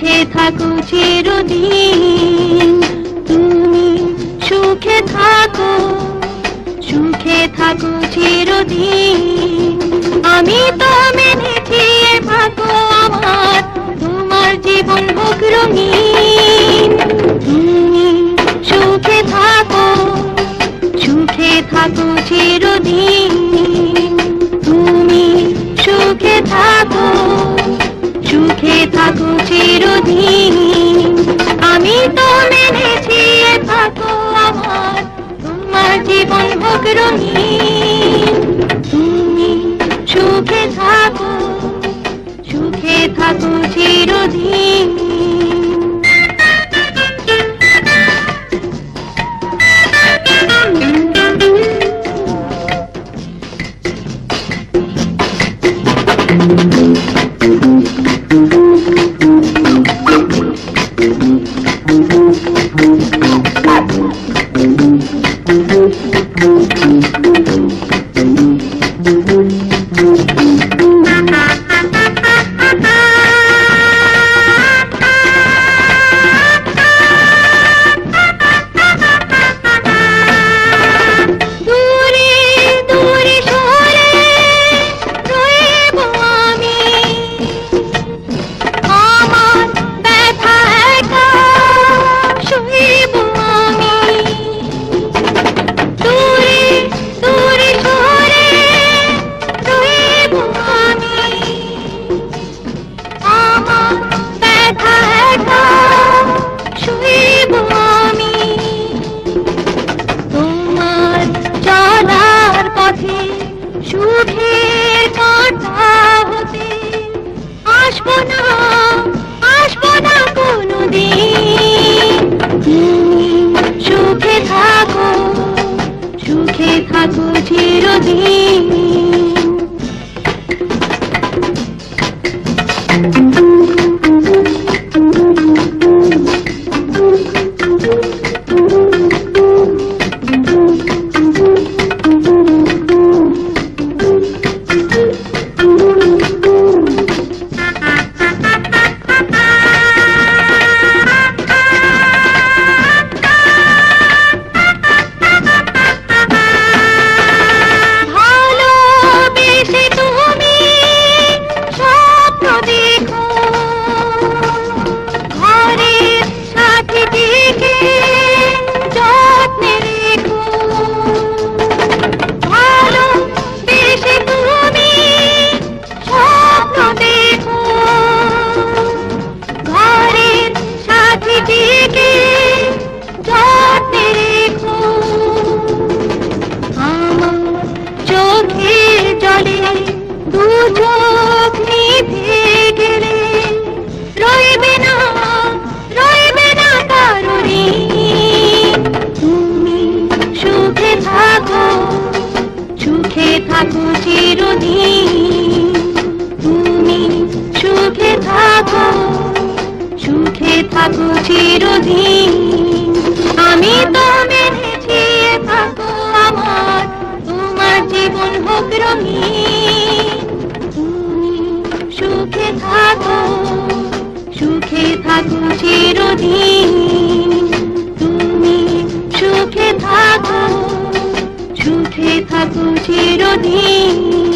সুখে থাকো চিরদিন, তুমি সুখে থাকো, সুখে থাকো চিরদিন। আমি তো মেনেছি এ ভাগ্য আমার, তোমার জীবন হোক রঙিন। তুমি সুখে থাকো, সুখে থাকো চিরদিন, তুমি সুখে থাকো, সুখে থাকো চিরদিন। আমি তো মেনেছি এ ভাগ্য আমার, তোমার জীবন হোক রঙিন। তুমি সুখে থাকো, সুখে থাকো চিরদিন। সুখের কাঁটা হতে আসবো না, আসবো না কোনোদিন। তুমি সুখে থাকো, সুখে থাকো চিরদিন। সুখে থাকো চিরদিন, তুমি সুখে থাকো, সুখে থাকো চিরদিন। আমি তো মেনেছি এ ভাগ্য আমার, তোমার জীবন হোক রঙিন। তুমি সুখে থাকো, সুখে থাকো চিরদিন, তুমি সুখে থাকো, সুখে থাকো চিরদিন।